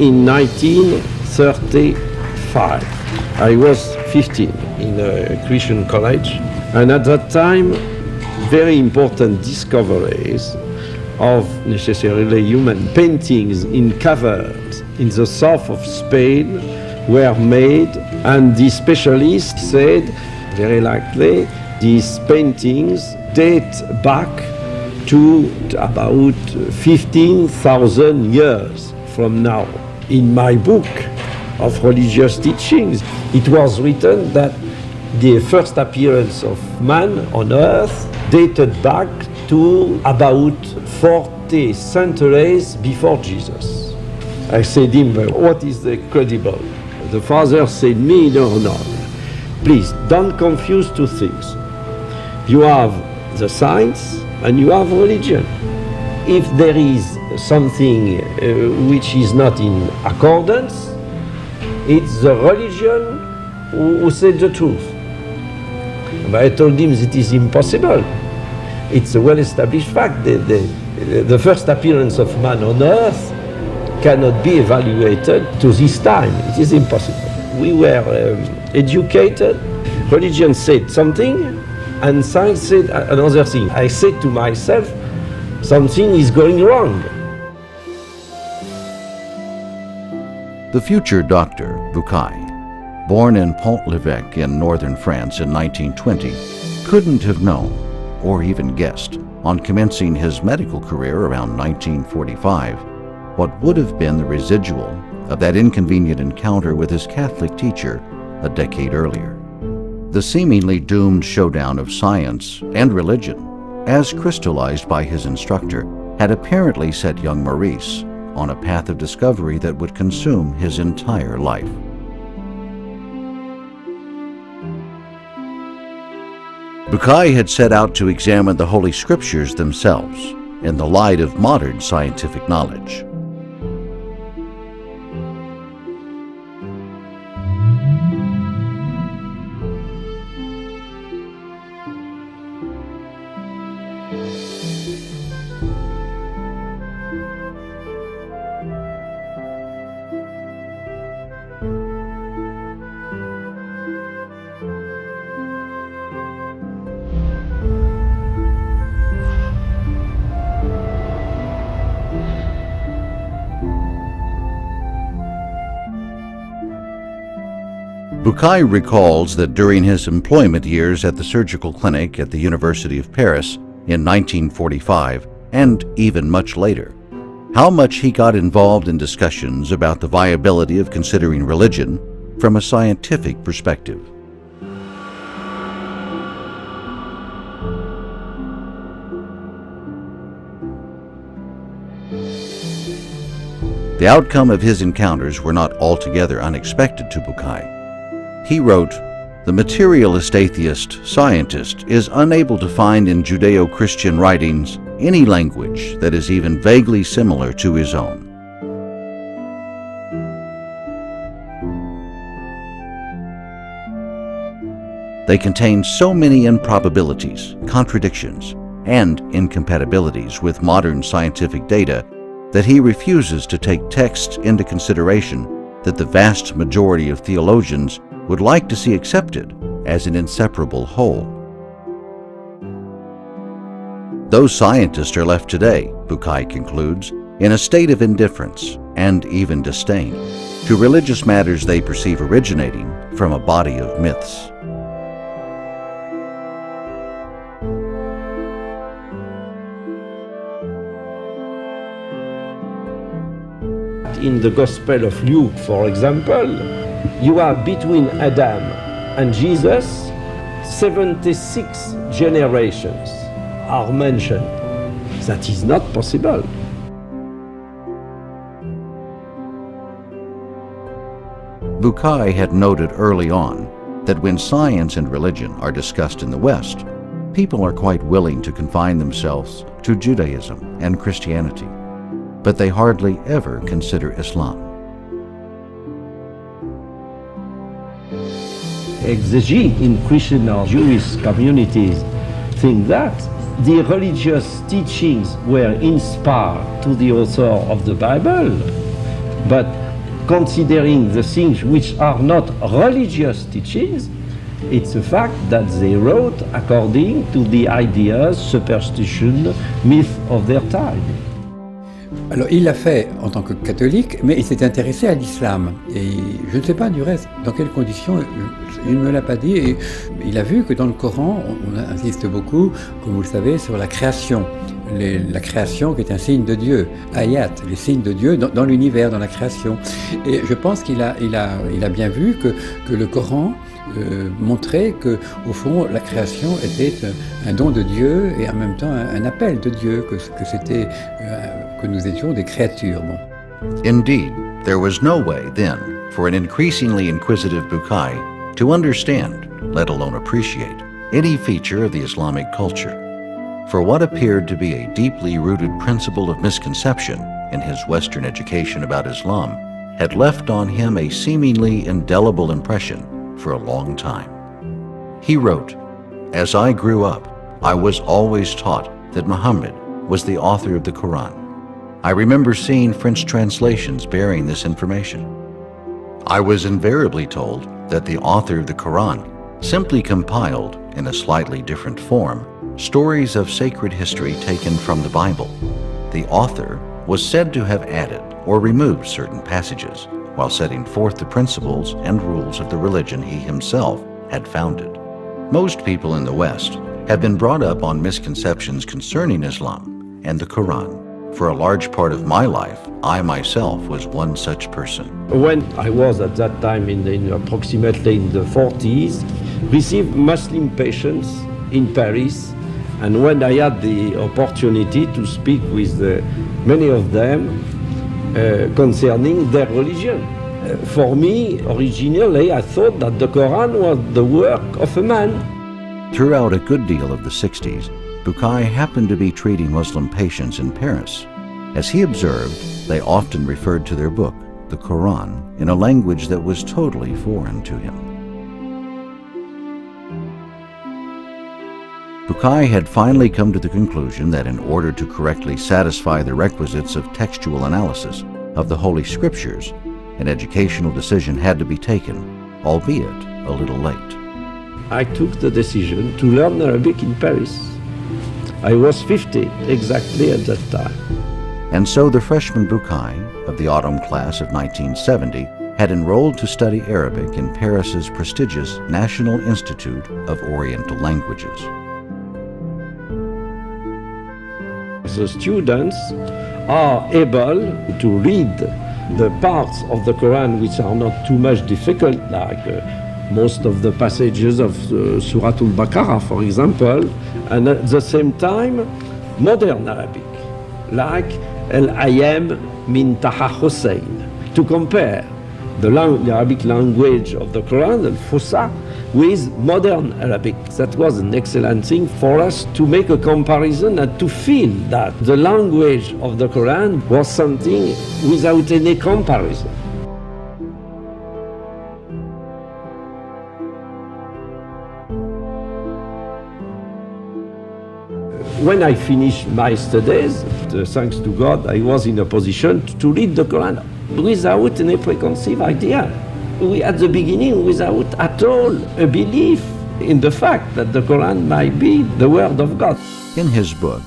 in 1935. I was 15 in a Christian college, and at that time, very important discoveries of necessarily human paintings in caverns in the south of Spain were made, and the specialists said, very likely, these paintings date back to about 15,000 years from now. In my book of religious teachings, it was written that the first appearance of man on earth dated back to about 40 centuries before Jesus. I said to him, what is the credible? The father said me, no, please don't confuse two things. You have the science and you have religion. If there is something which is not in accordance, it's the religion who said the truth. But I told him that it is impossible. It's a well-established fact that the first appearance of man on earth cannot be evaluated to this time. It is impossible. We were educated, religion said something, and science said another thing. I said to myself, something is going wrong. The future doctor, Bucaille, born in Pont-l'Evêque in northern France in 1920, couldn't have known, or even guessed, on commencing his medical career around 1945, what would have been the residual of that inconvenient encounter with his Catholic teacher a decade earlier. The seemingly doomed showdown of science and religion, as crystallized by his instructor, had apparently set young Maurice on a path of discovery that would consume his entire life. Bucaille had set out to examine the Holy Scriptures themselves in the light of modern scientific knowledge. Bucaille recalls that during his employment years at the surgical clinic at the University of Paris in 1945, and even much later, how much he got involved in discussions about the viability of considering religion from a scientific perspective. The outcome of his encounters were not altogether unexpected to Bucaille. He wrote, "The materialist atheist scientist is unable to find in Judeo-Christian writings any language that is even vaguely similar to his own. They contain so many improbabilities, contradictions, and incompatibilities with modern scientific data that he refuses to take texts into consideration that the vast majority of theologians would like to see accepted as an inseparable whole. Those scientists are left today," Bucaille concludes, "in a state of indifference and even disdain to religious matters they perceive originating from a body of myths." In the Gospel of Luke, for example, you have between Adam and Jesus 76 generations are mentioned. That is not possible. Bucaille had noted early on that when science and religion are discussed in the West, people are quite willing to confine themselves to Judaism and Christianity, but they hardly ever consider Islam. Exegetes in Christian or Jewish communities think that the religious teachings were inspired to the author of the Bible, but considering the things which are not religious teachings, it's a fact that they wrote according to the ideas, superstition, myth of their time. Alors il l'a fait en tant que catholique, mais il s'est intéressé à l'islam. Et je ne sais pas du reste, dans quelles conditions, il ne me l'a pas dit. Et il a vu que dans le Coran, on insiste beaucoup, comme vous le savez, sur la création. La création qui est un signe de Dieu, ayat, les signes de Dieu dans l'univers, dans la création. Et je pense qu'il a bien vu que le Coran montrait que, au fond, la création était un don de Dieu et en même temps un appel de Dieu, que nous étions des créatures. Bon. Indeed, there was no way then for an increasingly inquisitive Bukai to understand, let alone appreciate, any feature of the Islamic culture. For what appeared to be a deeply rooted principle of misconception in his Western education about Islam had left on him a seemingly indelible impression for a long time. He wrote, "As I grew up, I was always taught that Muhammad was the author of the Quran. I remember seeing French translations bearing this information. I was invariably told that the author of the Quran simply compiled, in a slightly different form, stories of sacred history taken from the Bible. The author was said to have added or removed certain passages while setting forth the principles and rules of the religion he himself had founded. Most people in the West have been brought up on misconceptions concerning Islam and the Quran. For a large part of my life, I myself was one such person." When I was at that time approximately in the 40s, received Muslim patients in Paris, and when I had the opportunity to speak with many of them concerning their religion. For me, originally, I thought that the Quran was the work of a man. Throughout a good deal of the 60s, Bukai happened to be treating Muslim patients in Paris. As he observed, they often referred to their book, the Quran, in a language that was totally foreign to him. Bukai had finally come to the conclusion that in order to correctly satisfy the requisites of textual analysis of the Holy Scriptures, an educational decision had to be taken, albeit a little late. I took the decision to learn Arabic in Paris. I was 50 exactly at that time. And so the freshman Bukai of the autumn class of 1970 had enrolled to study Arabic in Paris's prestigious National Institute of Oriental Languages. The students are able to read the parts of the Quran which are not too much difficult, like most of the passages of Surah Al-Baqarah, for example, and at the same time, modern Arabic, like Al-Ayam min Taha Hussein, to compare the Arabic language of the Quran, Al-Fusha, with modern Arabic. That was an excellent thing for us to make a comparison and to feel that the language of the Quran was something without any comparison. When I finished my studies, thanks to God, I was in a position to read the Quran without any preconceived idea. At the beginning, without at all a belief in the fact that the Quran might be the Word of God. In his book,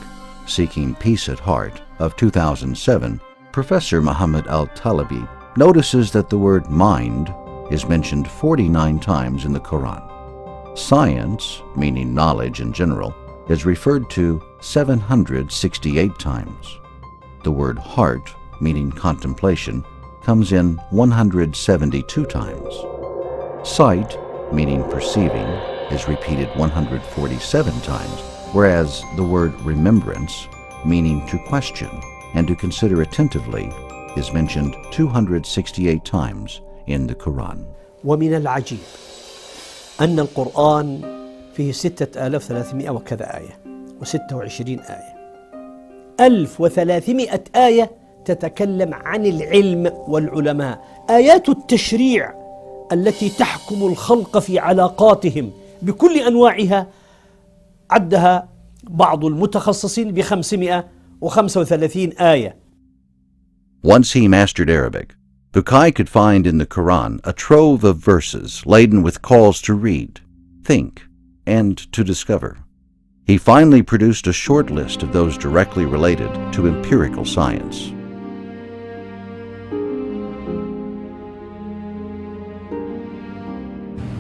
Seeking Peace at Heart, of 2007, Professor Muhammad al-Talibi notices that the word mind is mentioned 49 times in the Quran. Science, meaning knowledge in general, is referred to 768 times. The word heart, meaning contemplation, comes in 172 times. Sight, meaning perceiving, is repeated 147 times, whereas the word remembrance, meaning to question and to consider attentively, is mentioned 268 times in the Quran. ومن العجيب أن القرآن فيه 6300 وكذا آية و26 آية. 1300 آية تتكلم عن العلم والعلماء، آيات التشريع التي تحكم الخلق في علاقاتهم بكل أنواعها عدها بعض المتخصصين ب535 آية. Once he mastered Arabic, Bukai could find in the Quran a trove of verses laden with calls to read, think, and to discover. He finally produced a short list of those directly related to empirical science.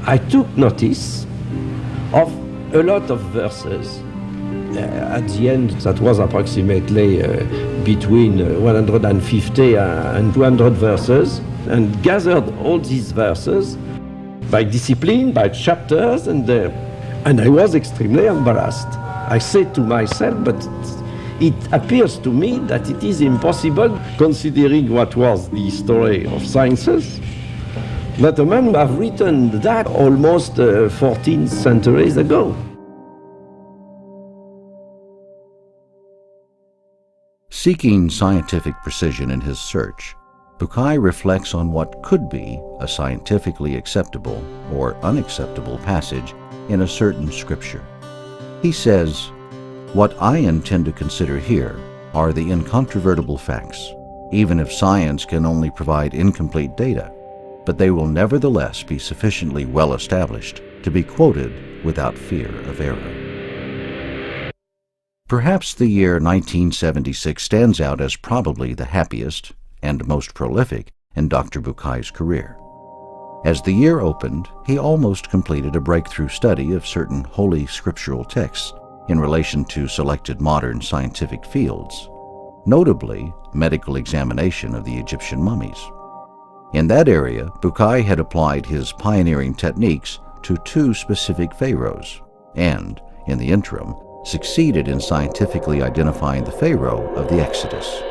I took notice of a lot of verses. At the end, that was approximately between 150 and 200 verses, and gathered all these verses by discipline, by chapters, and I was extremely embarrassed. I said to myself, but it appears to me that it is impossible, considering what was the history of sciences, that a man would have written that almost 14 centuries ago. Seeking scientific precision in his search, Bukai reflects on what could be a scientifically acceptable or unacceptable passage in a certain scripture. He says, "What I intend to consider here are the incontrovertible facts, even if science can only provide incomplete data, but they will nevertheless be sufficiently well established to be quoted without fear of error." Perhaps the year 1976 stands out as probably the happiest and most prolific in Dr. Bukai's career. As the year opened, he almost completed a breakthrough study of certain holy scriptural texts in relation to selected modern scientific fields, notably medical examination of the Egyptian mummies. In that area, Bukai had applied his pioneering techniques to 2 specific pharaohs, and, in the interim, succeeded in scientifically identifying the Pharaoh of the Exodus.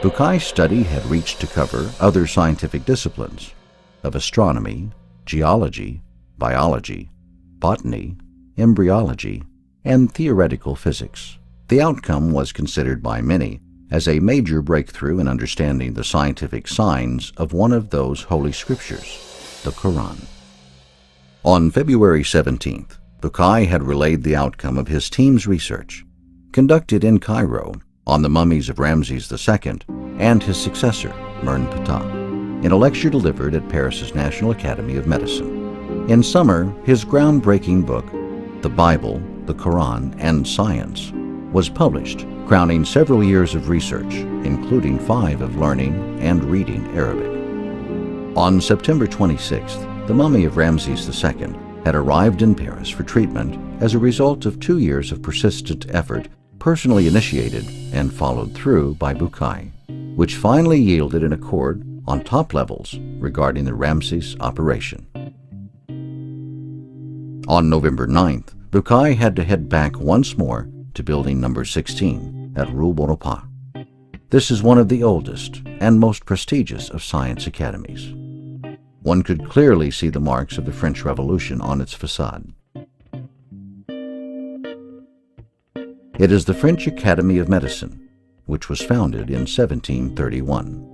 Bukai's study had reached to cover other scientific disciplines of astronomy, geology, biology, botany, embryology, and theoretical physics. The outcome was considered by many as a major breakthrough in understanding the scientific signs of one of those holy scriptures, the Quran. On February 17th, Bukai had relayed the outcome of his team's research, conducted in Cairo, on the mummies of Ramses II and his successor, Mern-Ptah, in a lecture delivered at Paris's National Academy of Medicine. In summer, his groundbreaking book, The Bible, the Quran, and Science, was published, crowning several years of research, including 5 of learning and reading Arabic. On September 26th, the mummy of Ramses II had arrived in Paris for treatment as a result of 2 years of persistent effort personally initiated and followed through by Bukai, which finally yielded an accord on top levels regarding the Ramses operation. On November 9th, Bukai had to head back once more to building number 16 at Rue Bonaparte. This is one of the oldest and most prestigious of science academies. One could clearly see the marks of the French Revolution on its facade. It is the French Academy of Medicine, which was founded in 1731.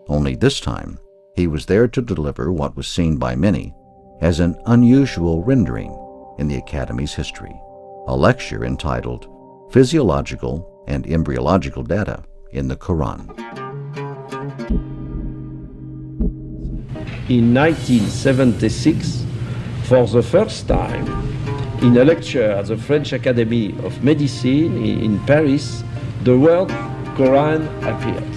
Only this time, he was there to deliver what was seen by many as an unusual rendering in the Academy's history, a lecture entitled Physiological and Embryological Data in the Quran. In 1976, for the first time, in a lecture at the French Academy of Medicine in Paris, the word Quran appeared.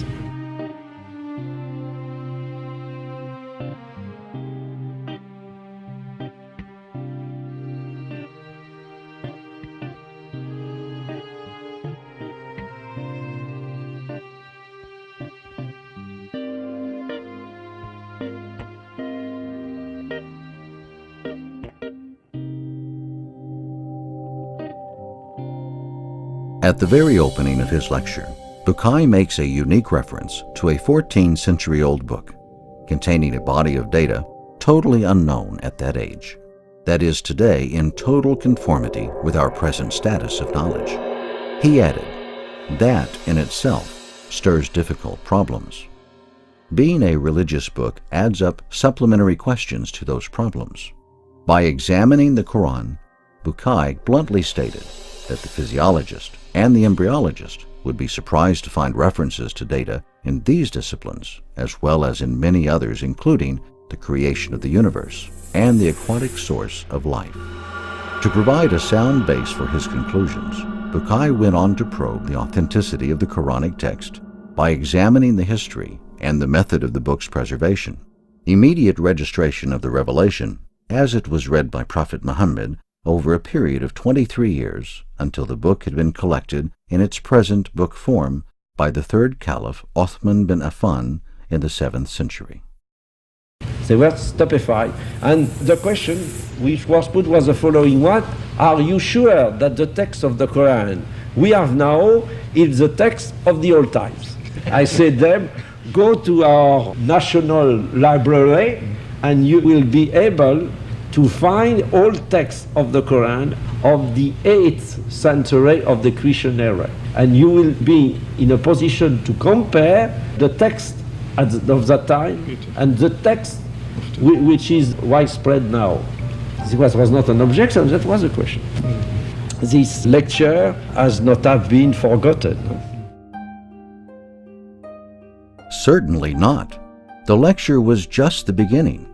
At the very opening of his lecture, Bukai makes a unique reference to a 14th-century-old book containing a body of data totally unknown at that age, that is today in total conformity with our present status of knowledge. He added, that in itself stirs difficult problems. Being a religious book adds up supplementary questions to those problems. By examining the Quran, Bukai bluntly stated that the physiologist and the embryologist would be surprised to find references to data in these disciplines, as well as in many others, including the creation of the universe and the aquatic source of life. To provide a sound base for his conclusions, Bucaille went on to probe the authenticity of the Quranic text by examining the history and the method of the book's preservation. Immediate registration of the revelation, as it was read by Prophet Muhammad over a period of 23 years until the book had been collected in its present book form by the third Caliph Othman bin Affan in the 7th century. They were stupefied, and the question which was put was the following one: are you sure that the text of the Quran we have now is the text of the old times? I said them, go to our national library and you will be able to find all texts of the Quran of the 8th century of the Christian era, and you will be in a position to compare the text of that time and the text which is widespread now. This was not an objection, that was a question. This lecture has not have been forgotten. Certainly not. The lecture was just the beginning.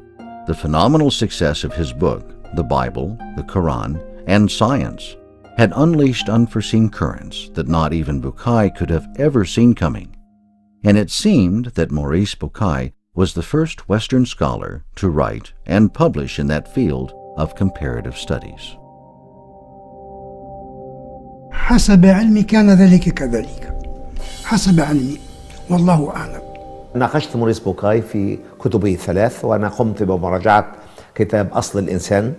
The phenomenal success of his book, the Bible, the Quran, and science, had unleashed unforeseen currents that not even Bucaille could have ever seen coming. And it seemed that Maurice Bucaille was the first Western scholar to write and publish in that field of comparative studies. حسب علمي كان ذلك كذلك. حسب علمي والله أعلم. ناقشت موريس بوكاي في كتبه الثلاث، وأنا قمت بمراجعة كتاب أصل الإنسان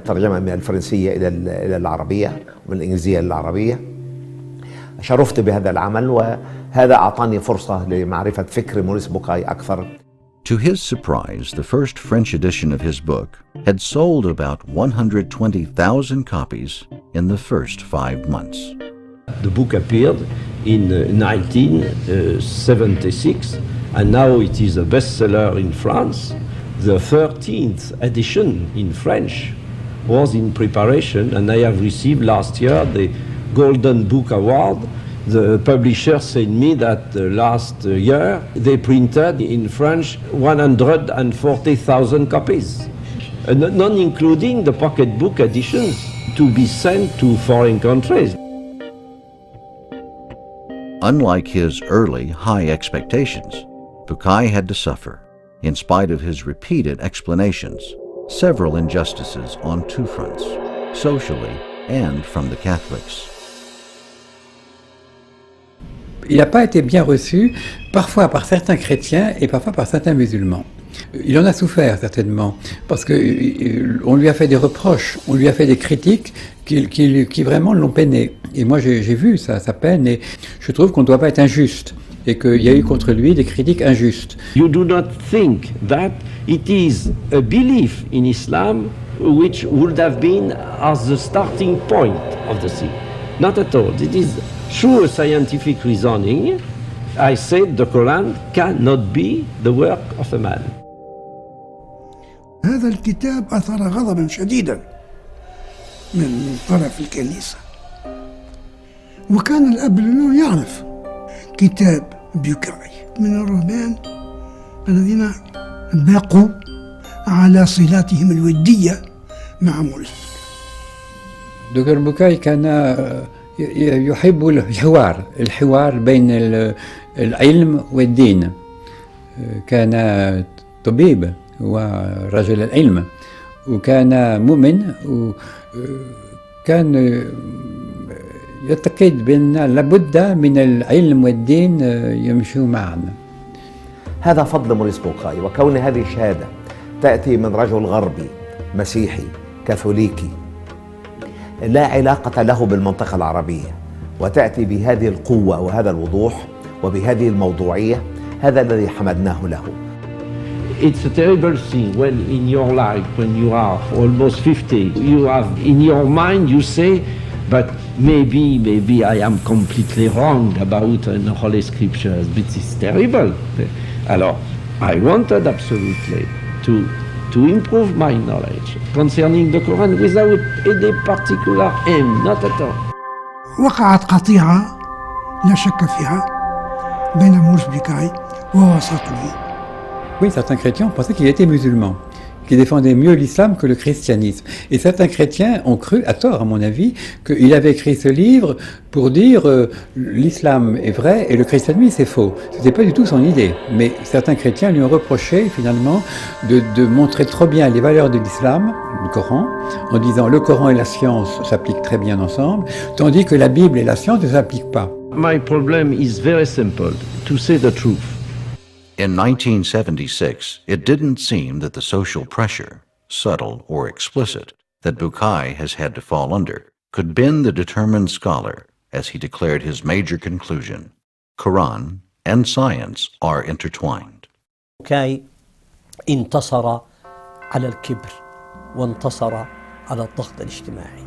ترجمة من الفرنسية إلى العربية ومن الإنجليزية إلى العربية. شرفت بهذا العمل، وهذا أعطاني فرصة لمعرفة فكر موريس بوكاي أكثر. To his surprise, the first French edition of his book had sold about 120,000 copies in the first 5 months. The book appeared in 1976, and now it is a bestseller in France. The 13th edition in French was in preparation, and I have received last year the Golden Book Award. The publisher said me that last year they printed in French 140,000 copies, not including the pocketbook editions to be sent to foreign countries. Unlike his early high expectations, Bucaille had to suffer, in spite of his repeated explanations, several injustices on 2 fronts, socially and from the Catholics. Il n'a pas été bien reçu, parfois par certains chrétiens et parfois par certains musulmans. Il en a souffert certainement, parce qu'on lui a fait des reproches, on lui a fait des critiques qui vraiment l'ont peiné. Et moi j'ai vu sa peine, et je trouve qu'on ne doit pas être injuste, et qu'il y a eu contre lui des critiques injustes. You do not think that it is a belief in Islam which would have been as the starting point of the thing. Not at all. It is through scientific reasoning. I said the Quran cannot be the work of a man. هذا الكتاب أثار غضبا شديدا من طرف الكنيسة، وكان الأب لأنه يعرف كتاب بوكاي من الرهبان الذين بقوا على صلاتهم الودية مع موريس. دكتور بوكاي كان يحب الحوار بين العلم والدين. كان طبيب ورجل العلم، وكان مؤمن، وكان يعتقد بأن لابد من العلم والدين يمشوا معا. هذا فضل موريس بوكاي، وكون هذه الشهادة تأتي من رجل غربي مسيحي كاثوليكي لا علاقة له بالمنطقة العربية، وتأتي بهذه القوة وهذا الوضوح وبهذه الموضوعية، هذا الذي حمدناه له. It's a terrible thing when in your life, when you are almost 50, you have in your mind, you say, but maybe I am completely wrong about the Holy Scriptures, but it's terrible. Alors, I wanted absolutely to improve my knowledge concerning the Quran without any particular aim, not at all. وقعت قطيعة لا شك فيها بين موريس بوكاي ووسطه. Oui, certains chrétiens pensaient qu'il était musulman, qu'il défendait mieux l'islam que le christianisme. Et certains chrétiens ont cru, à tort à mon avis, qu'il avait écrit ce livre pour dire l'islam est vrai et le christianisme c'est faux. Ce n'était pas du tout son idée. Mais certains chrétiens lui ont reproché finalement de montrer trop bien les valeurs de l'islam, du Coran, en disant le Coran et la science s'appliquent très bien ensemble, tandis que la Bible et la science ne s'appliquent pas. My problem is very simple, to say the truth. In 1976, it didn't seem that the social pressure, subtle or explicit, that Bukai has had to fall under could bend the determined scholar as he declared his major conclusion: Quran and science are intertwined. بوكاي انتصر على الكبر وانتصر على الضغط الاجتماعي.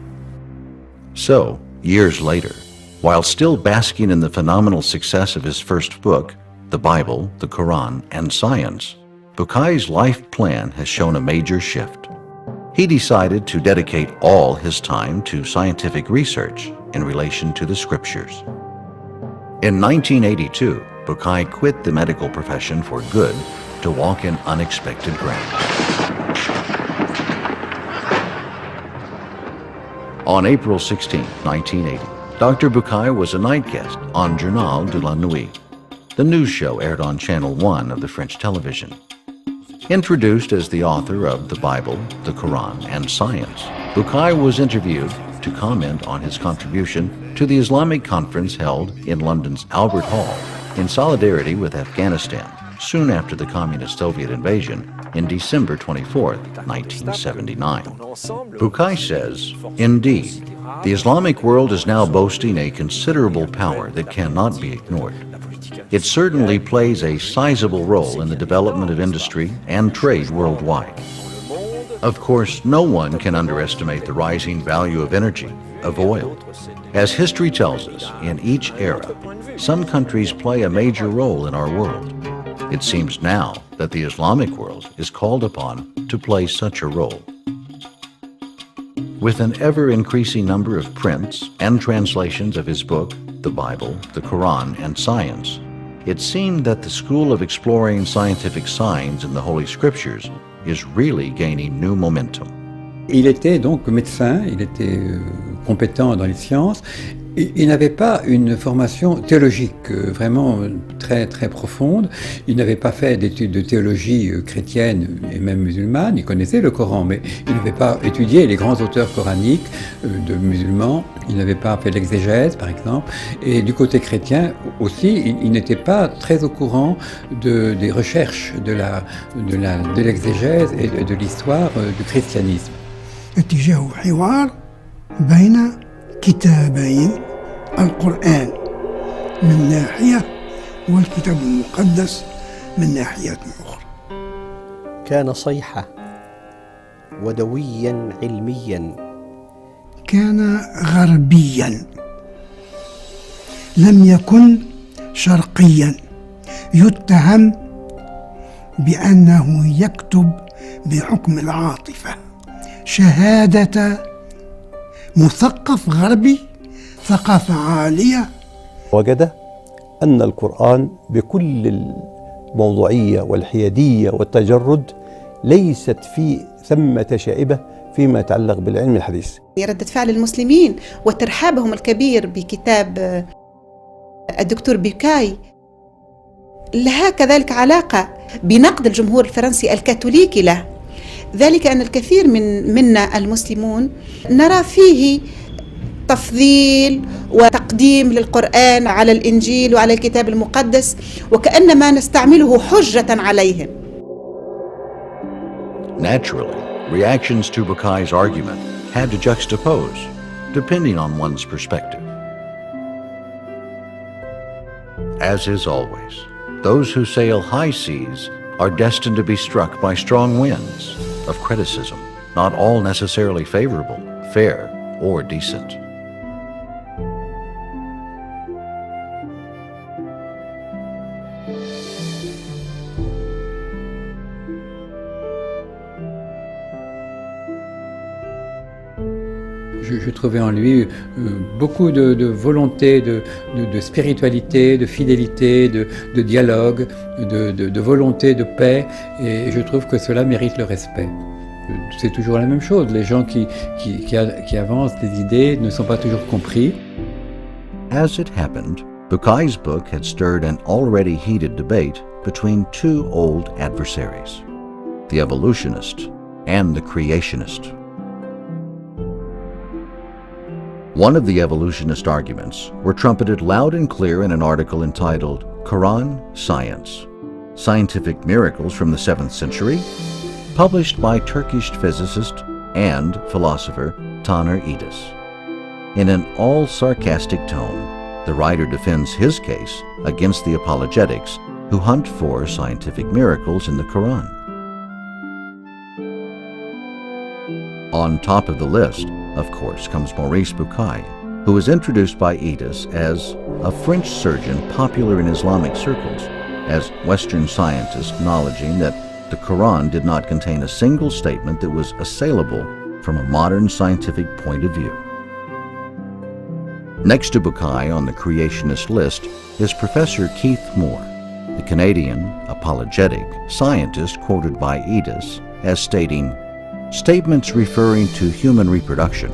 So, years later, while still basking in the phenomenal success of his first book, The Bible, the Quran, and Science, Bukai's life plan has shown a major shift. He decided to dedicate all his time to scientific research in relation to the scriptures. In 1982, Bukai quit the medical profession for good to walk in unexpected ground. On April 16, 1980, Dr. Bukai was a night guest on Journal de la Nuit. The news show aired on Channel 1 of the French television. Introduced as the author of The Bible, the Quran, and Science, Bukai was interviewed to comment on his contribution to the Islamic conference held in London's Albert Hall in solidarity with Afghanistan soon after the Communist Soviet invasion in December 24, 1979. Bukai says, "Indeed, the Islamic world is now boasting a considerable power that cannot be ignored. It certainly plays a sizable role in the development of industry and trade worldwide. Of course, no one can underestimate the rising value of energy, of oil. As history tells us, in each era, some countries play a major role in our world. It seems now that the Islamic world is called upon to play such a role." With an ever-increasing number of prints and translations of his book, The Bible, the Quran, and Science, it seemed that the school of exploring scientific signs in the Holy Scriptures is really gaining new momentum. Il était donc médecin, il était compétent dans les sciences. Il n'avait pas une formation théologique vraiment très très profonde. Il n'avait pas fait d'études de théologie chrétienne et même musulmane. Il connaissait le Coran, mais il n'avait pas étudié les grands auteurs coraniques de musulmans. Il n'avait pas fait l'exégèse, par exemple. Et du côté chrétien aussi, il n'était pas très au courant des recherches de l'exégèse et de l'histoire du christianisme. اتجاه حوار بين كتابين، القرآن من ناحية والكتاب المقدس من ناحية أخرى. كان صيحة ودويا علميا. كان غربيا، لم يكن شرقيا، يتهم بأنه يكتب بحكم العاطفة، شهادة مثقف غربي، ثقافة عالية. وجد أن القرآن بكل الموضوعية والحيادية والتجرد ليست فيه ثمة شائبة فيما يتعلق بالعلم الحديث. ردة فعل المسلمين وترحابهم الكبير بكتاب الدكتور بوكاي لها كذلك علاقة بنقد الجمهور الفرنسي الكاثوليكي له، ذلك أن الكثير منا المسلمون نرى فيه تفضيل وتقديم للقرآن على الإنجيل وعلى الكتاب المقدس، وكأنما نستعمله حجة عليهم. Naturally, reactions to Bukai's argument had to juxtapose, depending on one's perspective. As is always, those who sail high seas are destined to be struck by strong winds of criticism, not all necessarily favorable, fair, or decent. Je trouvais en lui beaucoup de volonté, de spiritualité, de fidélité, de dialogue, de volonté de paix, et je trouve que cela mérite le respect. C'est toujours la même chose, les gens qui avancent des idées ne sont pas toujours compris. As it happened, Bukai's book had stirred an already heated debate between two old adversaries, the evolutionist and the creationist. One of the evolutionist arguments were trumpeted loud and clear in an article entitled Quran Science, Scientific Miracles from the 7th Century, published by Turkish physicist and philosopher Taner Edis. In an all-sarcastic tone, the writer defends his case against the apologetics who hunt for scientific miracles in the Quran. On top of the list, of course, comes Maurice Bucaille, who was introduced by Edis as a French surgeon popular in Islamic circles, as Western scientists acknowledging that the Quran did not contain a single statement that was assailable from a modern scientific point of view. Next to Bucaille on the creationist list is Professor Keith Moore, the Canadian apologetic scientist quoted by Edis as stating, "Statements referring to human reproduction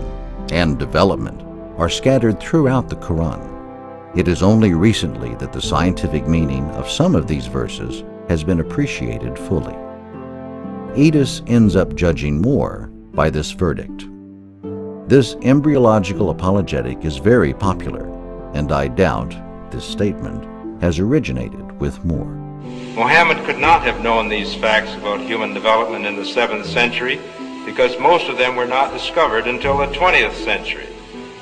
and development are scattered throughout the Quran. It is only recently that the scientific meaning of some of these verses has been appreciated fully." Edis ends up judging Moore by this verdict. This embryological apologetic is very popular, and I doubt this statement has originated with Moore. Muhammad could not have known these facts about human development in the 7th century because most of them were not discovered until the 20th century.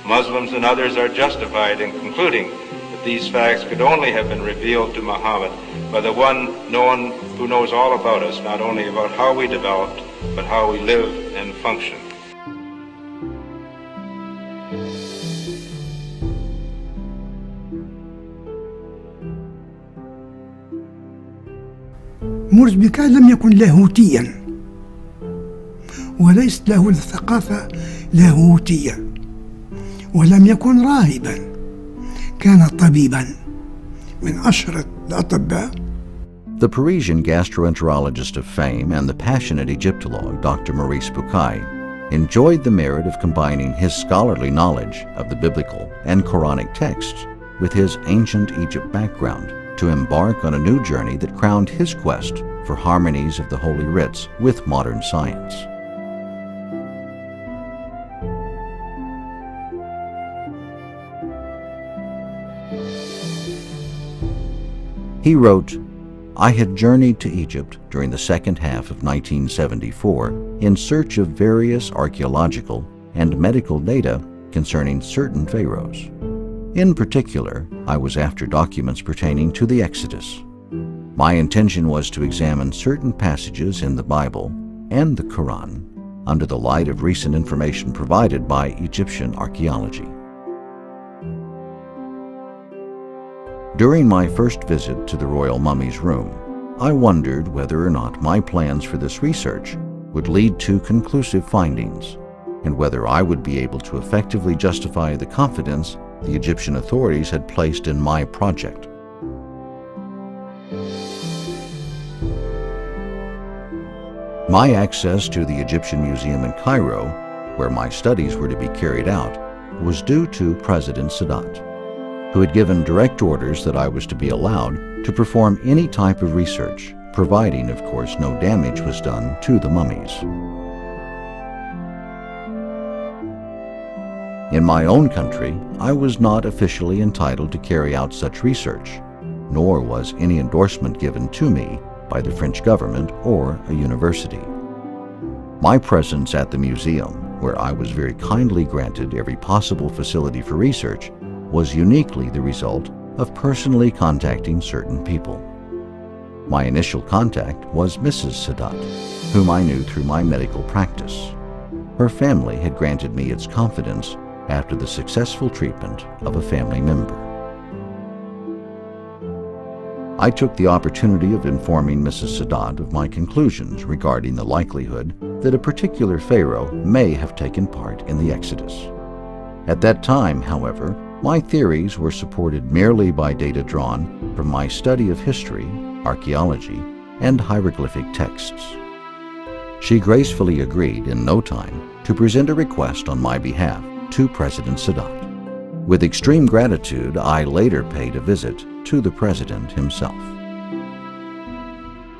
Muslims and others are justified in concluding that these facts could only have been revealed to Muhammad by the one who knows all about us, not only about how we developed, but how we live and function. موريس بوكاي لم يكن لاهوتيا، وليست له الثقافة لاهوتية، ولم يكن راهبا، كان طبيبا من أشهر الأطباء. The Parisian gastroenterologist of fame and the passionate Egyptologue Dr. Maurice Bucaille enjoyed the merit of combining his scholarly knowledge of the biblical and Quranic texts with his ancient Egypt background to embark on a new journey that crowned his quest for harmonies of the Holy Writs with modern science. He wrote, "I had journeyed to Egypt during the second half of 1974 in search of various archaeological and medical data concerning certain pharaohs. In particular, I was after documents pertaining to the Exodus. My intention was to examine certain passages in the Bible and the Quran under the light of recent information provided by Egyptian archaeology. During my first visit to the royal mummy's room, I wondered whether or not my plans for this research would lead to conclusive findings, and whether I would be able to effectively justify the confidence the Egyptian authorities had placed in my project. My access to the Egyptian Museum in Cairo, where my studies were to be carried out, was due to President Sadat, who had given direct orders that I was to be allowed to perform any type of research, providing, of course, no damage was done to the mummies. In my own country, I was not officially entitled to carry out such research, nor was any endorsement given to me by the French government or a university. My presence at the museum, where I was very kindly granted every possible facility for research, was uniquely the result of personally contacting certain people. My initial contact was Mrs. Sadat, whom I knew through my medical practice. Her family had granted me its confidence after the successful treatment of a family member. I took the opportunity of informing Mrs. Sadat of my conclusions regarding the likelihood that a particular pharaoh may have taken part in the Exodus. At that time, however, my theories were supported merely by data drawn from my study of history, archaeology, and hieroglyphic texts. She gracefully agreed in no time to present a request on my behalf to President Sadat. With extreme gratitude, I later paid a visit to the President himself.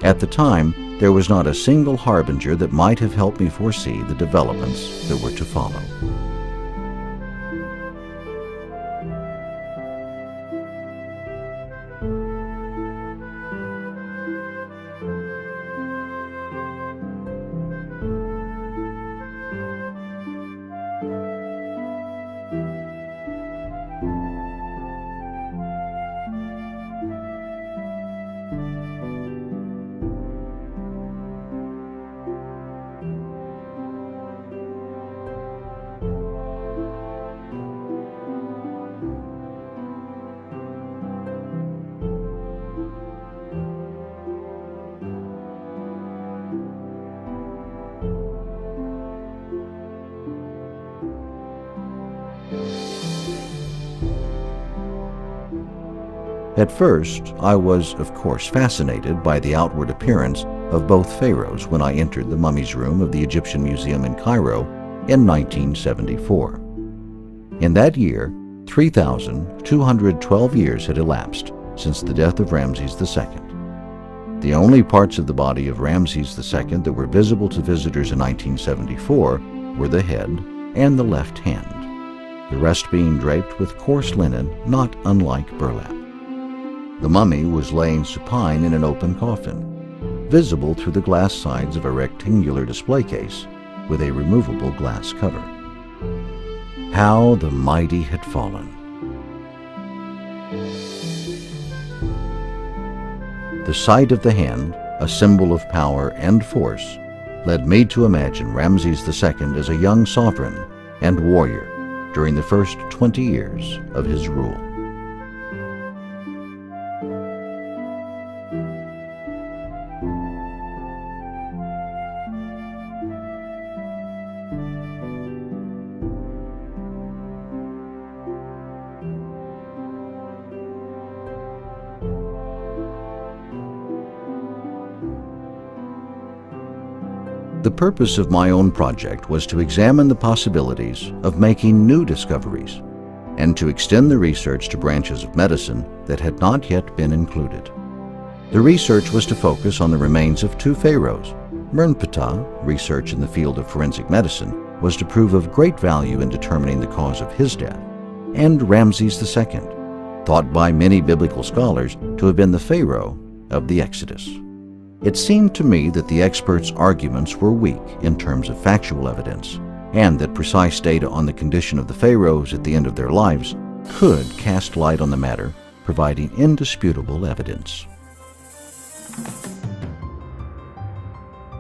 At the time, there was not a single harbinger that might have helped me foresee the developments that were to follow. At first, I was, of course, fascinated by the outward appearance of both pharaohs when I entered the mummies room of the Egyptian Museum in Cairo in 1974. In that year, 3,212 years had elapsed since the death of Ramses II. The only parts of the body of Ramses II that were visible to visitors in 1974 were the head and the left hand, the rest being draped with coarse linen not unlike burlap. The mummy was laying supine in an open coffin, visible through the glass sides of a rectangular display case with a removable glass cover. How the mighty had fallen. The sight of the hand, a symbol of power and force, led me to imagine Ramses II as a young sovereign and warrior during the first 20 years of his rule. The purpose of my own project was to examine the possibilities of making new discoveries and to extend the research to branches of medicine that had not yet been included. The research was to focus on the remains of two pharaohs. Mernptah, research in the field of forensic medicine, was to prove of great value in determining the cause of his death, and Ramses II, thought by many biblical scholars to have been the Pharaoh of the Exodus. It seemed to me that the experts' arguments were weak in terms of factual evidence, and that precise data on the condition of the pharaohs at the end of their lives could cast light on the matter, providing indisputable evidence.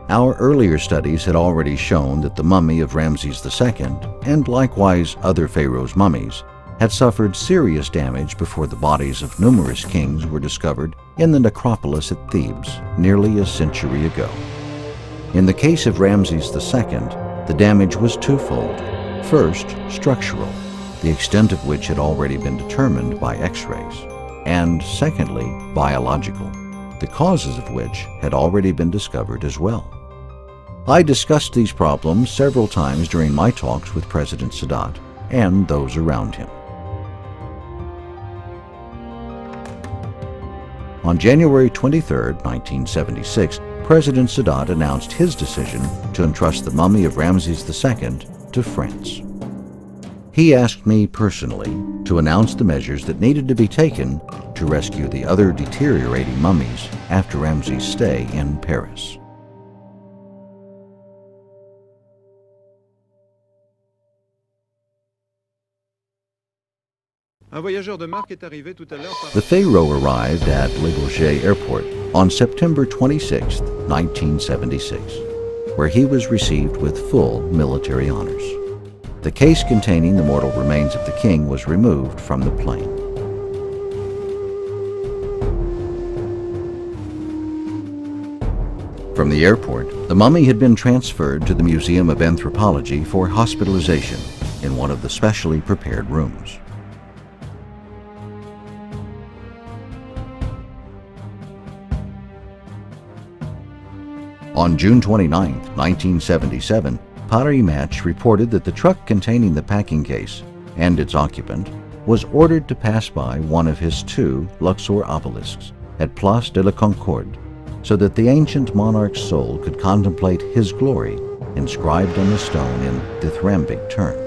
Our earlier studies had already shown that the mummy of Ramses II, and likewise other pharaohs' mummies, had suffered serious damage before the bodies of numerous kings were discovered in the necropolis at Thebes nearly a century ago. In the case of Ramses II, the damage was twofold. First, structural, the extent of which had already been determined by X-rays, and secondly, biological, the causes of which had already been discovered as well. I discussed these problems several times during my talks with President Sadat and those around him. On January 23, 1976, President Sadat announced his decision to entrust the mummy of Ramses II to France. He asked me personally to announce the measures that needed to be taken to rescue the other deteriorating mummies after Ramses' stay in Paris. The Pharaoh arrived at Le Bourget Airport on September 26, 1976, where he was received with full military honors. The case containing the mortal remains of the king was removed from the plane. From the airport, the mummy had been transferred to the Museum of Anthropology for hospitalization, in one of the specially prepared rooms. On June 29, 1977, Paris Match reported that the truck containing the packing case and its occupant was ordered to pass by one of his two Luxor obelisks at Place de la Concorde, so that the ancient monarch's soul could contemplate his glory inscribed on the stone in dithyrambic terms.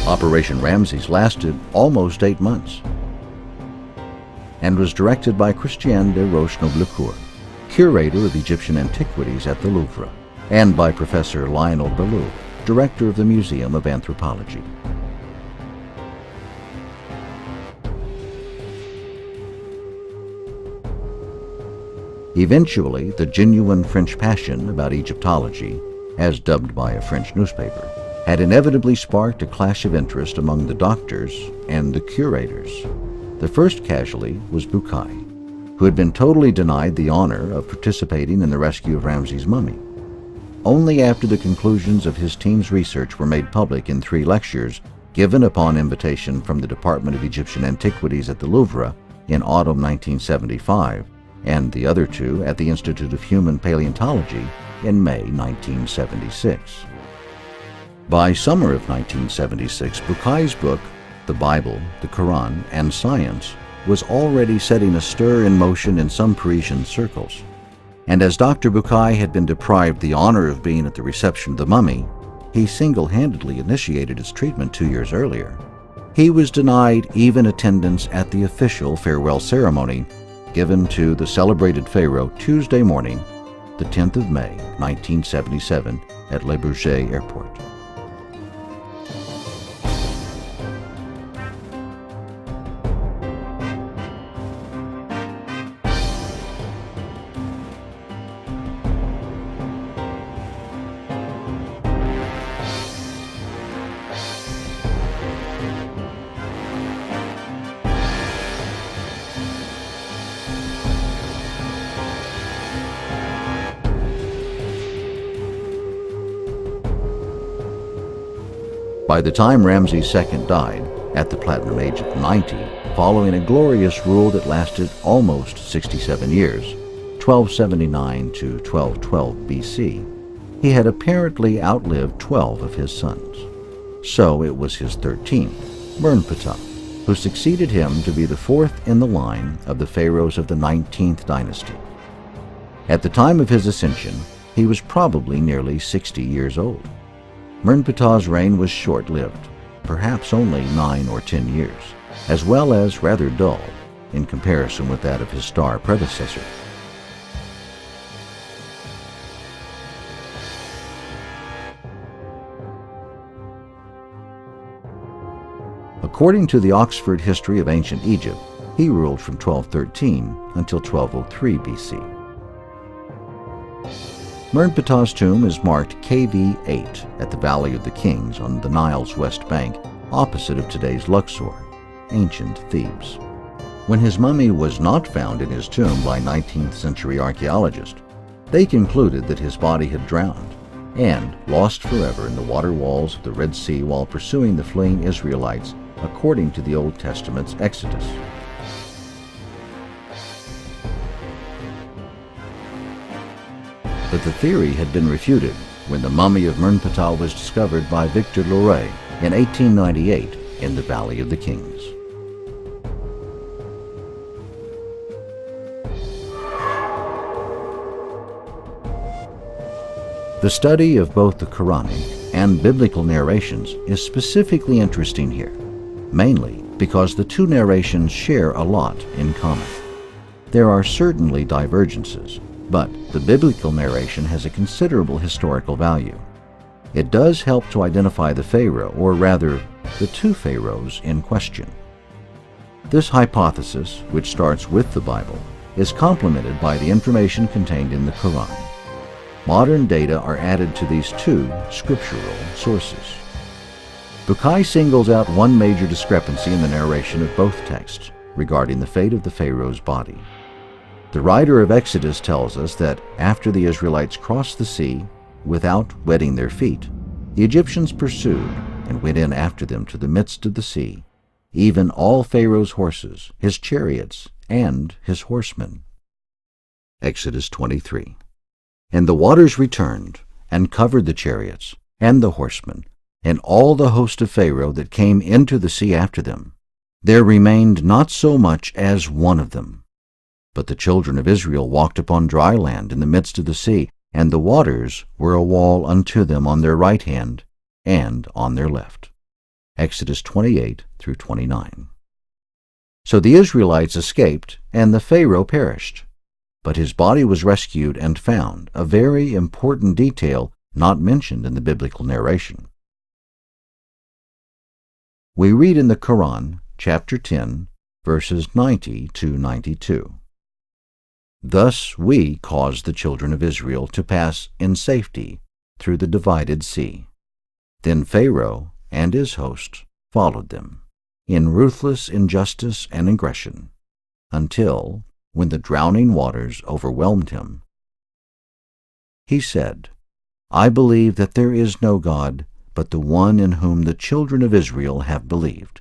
Operation Ramses lasted almost 8 months and was directed by Christian de Roche-Noblecourt, curator of Egyptian antiquities at the Louvre, and by Professor Lionel Bellew, director of the Museum of Anthropology. Eventually, the genuine French passion about Egyptology, as dubbed by a French newspaper, had inevitably sparked a clash of interest among the doctors and the curators. The first casualty was Bucaille, who had been totally denied the honor of participating in the rescue of Ramses' mummy. Only after the conclusions of his team's research were made public in 3 lectures given upon invitation from the Department of Egyptian Antiquities at the Louvre in autumn 1975, and the other 2 at the Institute of Human Paleontology in May 1976. By summer of 1976, Bucaille's book, The Bible, the Quran, and Science, was already setting a stir in motion in some Parisian circles. And as Dr. Bucaille had been deprived the honor of being at the reception of the mummy, he single-handedly initiated its treatment 2 years earlier. He was denied even attendance at the official farewell ceremony given to the celebrated Pharaoh Tuesday morning, the 10th of May, 1977, at Le Bourget Airport. By the time Ramses II died, at the platinum age of 90, following a glorious rule that lasted almost 67 years, 1279 to 1212 BC, he had apparently outlived 12 of his sons. So it was his 13th, Mernptah, who succeeded him to be the 4th in the line of the pharaohs of the 19th dynasty. At the time of his ascension, he was probably nearly 60 years old. Mernptah's reign was short-lived, perhaps only 9 or 10 years, as well as rather dull in comparison with that of his star predecessor. According to the Oxford History of Ancient Egypt, he ruled from 1213 until 1203 BC. Mernptah's tomb is marked KV 8 at the Valley of the Kings on the Nile's west bank, opposite of today's Luxor, ancient Thebes. When his mummy was not found in his tomb by 19th century archaeologists, they concluded that his body had drowned and lost forever in the water walls of the Red Sea while pursuing the fleeing Israelites according to the Old Testament's Exodus. But the theory had been refuted when the mummy of Mernptah was discovered by Victor Loret in 1898 in the Valley of the Kings. The study of both the Quranic and biblical narrations is specifically interesting here, mainly because the 2 narrations share a lot in common. There are certainly divergences, but the biblical narration has a considerable historical value. It does help to identify the pharaoh, or rather, the 2 pharaohs in question. This hypothesis, which starts with the Bible, is complemented by the information contained in the Quran. Modern data are added to these two scriptural sources. Bukai singles out one major discrepancy in the narration of both texts regarding the fate of the Pharaoh's body. The writer of Exodus tells us that after the Israelites crossed the sea without wetting their feet, the Egyptians pursued and went in after them to the midst of the sea, even all Pharaoh's horses, his chariots, and his horsemen. Exodus 23. And the waters returned and covered the chariots and the horsemen and all the host of Pharaoh that came into the sea after them. There remained not so much as one of them. But the children of Israel walked upon dry land in the midst of the sea, and the waters were a wall unto them on their right hand and on their left. Exodus 28 through 29. So the Israelites escaped, and the Pharaoh perished. But his body was rescued and found, a very important detail not mentioned in the biblical narration. We read in the Quran, chapter 10, verses 90 to 92. Thus we caused the children of Israel to pass in safety through the divided sea. Then Pharaoh and his host followed them, in ruthless injustice and aggression, until, when the drowning waters overwhelmed him, he said, I believe that there is no God but the one in whom the children of Israel have believed.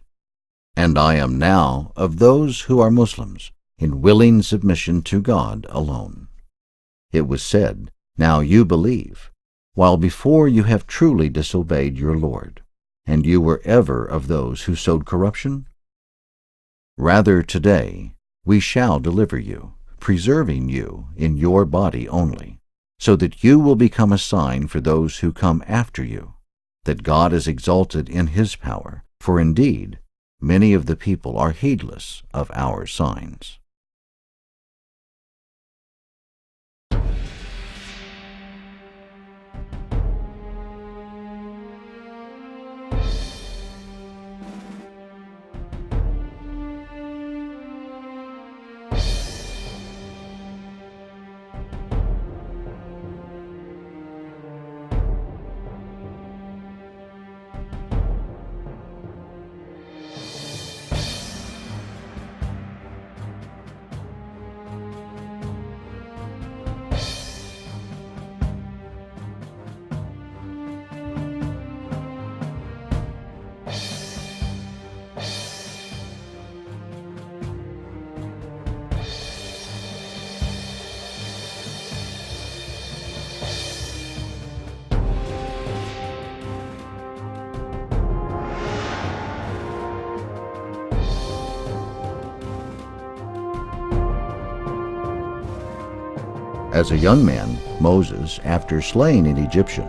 And I am now of those who are Muslims, in willing submission to God alone. It was said, Now you believe, while before you have truly disobeyed your Lord, and you were ever of those who sowed corruption? Rather today we shall deliver you, preserving you in your body only, so that you will become a sign for those who come after you, that God is exalted in his power, for indeed many of the people are heedless of our signs. As a young man, Moses, after slaying an Egyptian,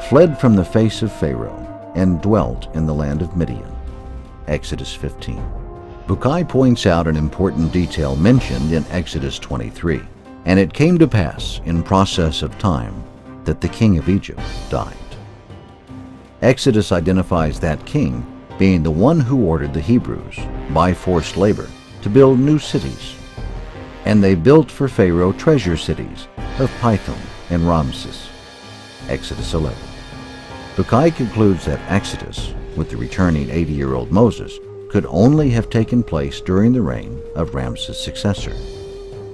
fled from the face of Pharaoh and dwelt in the land of Midian. Exodus 15. Bukai points out an important detail mentioned in Exodus 23. And it came to pass in process of time that the king of Egypt died. Exodus identifies that king being the one who ordered the Hebrews, by forced labor, to build new cities. And they built for Pharaoh treasure cities of Pithom and Ramses. Exodus 11. Bukai concludes that Exodus, with the returning 80-year-old Moses, could only have taken place during the reign of Ramses' successor.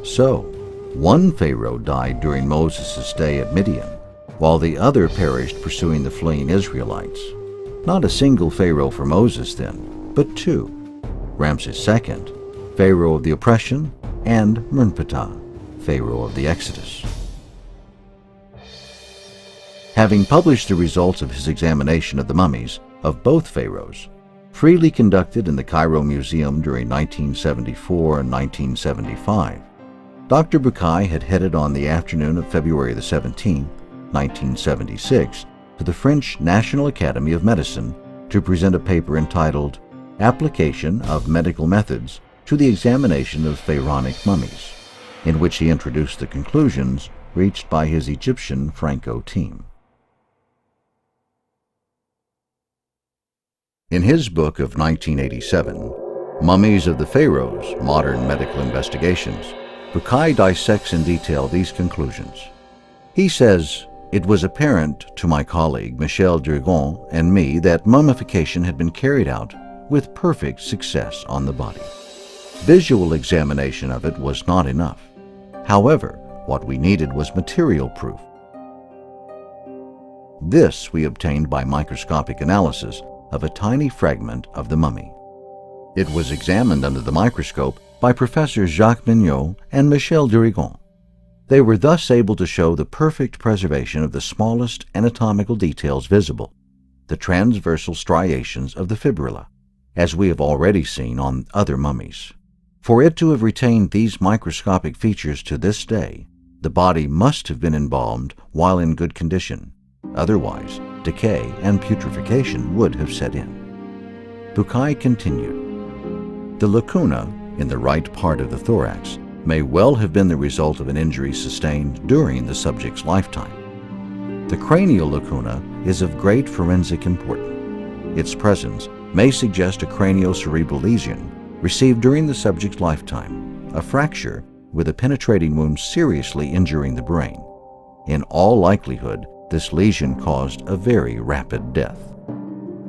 So, one Pharaoh died during Moses' stay at Midian, while the other perished pursuing the fleeing Israelites. Not a single Pharaoh for Moses then, but two: Ramses II, Pharaoh of the oppression, and Mernptah, Pharaoh of the Exodus. Having published the results of his examination of the mummies of both pharaohs, freely conducted in the Cairo Museum during 1974 and 1975, Dr. Bukai had headed on the afternoon of February the 17th, 1976, to the French National Academy of Medicine to present a paper entitled Application of Medical Methods to the Examination of Pharaonic Mummies, in which he introduced the conclusions reached by his Egyptian Franco team. In his book of 1987, Mummies of the Pharaohs, Modern Medical Investigations, Bukai dissects in detail these conclusions. He says, "It was apparent to my colleague Michel Durgon and me that mummification had been carried out with perfect success on the body. Visual examination of it was not enough. However, what we needed was material proof. This we obtained by microscopic analysis of a tiny fragment of the mummy. It was examined under the microscope by Professors Jacques Mignot and Michel Durgon. They were thus able to show the perfect preservation of the smallest anatomical details visible, the transversal striations of the fibrilla, as we have already seen on other mummies. For it to have retained these microscopic features to this day, the body must have been embalmed while in good condition. Otherwise, decay and putrefaction would have set in." Bukai continued, "The lacuna in the right part of the thorax may well have been the result of an injury sustained during the subject's lifetime. The cranial lacuna is of great forensic importance. Its presence may suggest a craniocerebral lesion received during the subject's lifetime, a fracture with a penetrating wound seriously injuring the brain. In all likelihood, this lesion caused a very rapid death."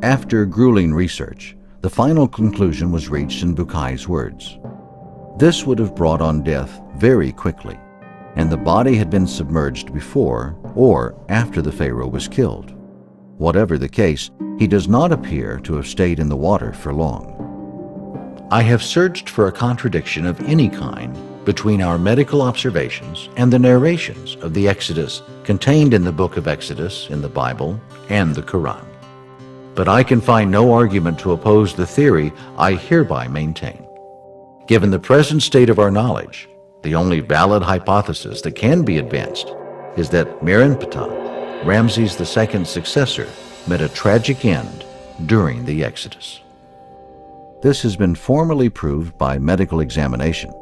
After grueling research, the final conclusion was reached in Bukai's words. This would have brought on death very quickly, and the body had been submerged before or after the Pharaoh was killed. Whatever the case, he does not appear to have stayed in the water for long. "I have searched for a contradiction of any kind between our medical observations and the narrations of the Exodus contained in the book of Exodus in the Bible and the Quran. But I can find no argument to oppose the theory I hereby maintain. Given the present state of our knowledge, the only valid hypothesis that can be advanced is that Merenptah, Ramses II's successor, met a tragic end during the Exodus." This has been formally proved by medical examination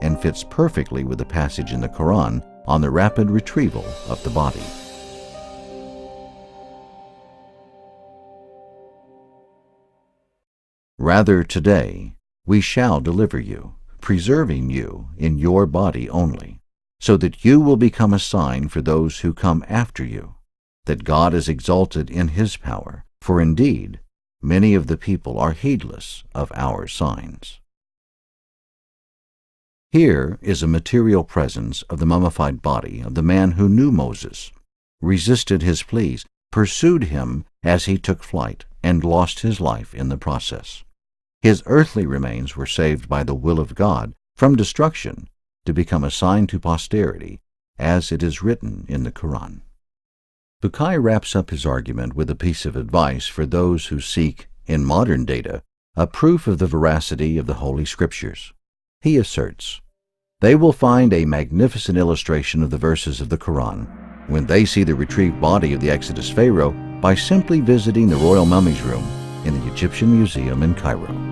and fits perfectly with the passage in the Quran on the rapid retrieval of the body. "Rather today we shall deliver you, preserving you in your body only, so that you will become a sign for those who come after you, that God is exalted in his power, for indeed many of the people are heedless of our signs." Here is a material presence of the mummified body of the man who knew Moses, resisted his pleas, pursued him as he took flight, and lost his life in the process. His earthly remains were saved by the will of God from destruction to become a sign to posterity, as it is written in the Quran. Bukai wraps up his argument with a piece of advice for those who seek, in modern data, a proof of the veracity of the Holy Scriptures. He asserts, "They will find a magnificent illustration of the verses of the Quran when they see the retrieved body of the Exodus Pharaoh by simply visiting the Royal Mummy's Room in the Egyptian Museum in Cairo.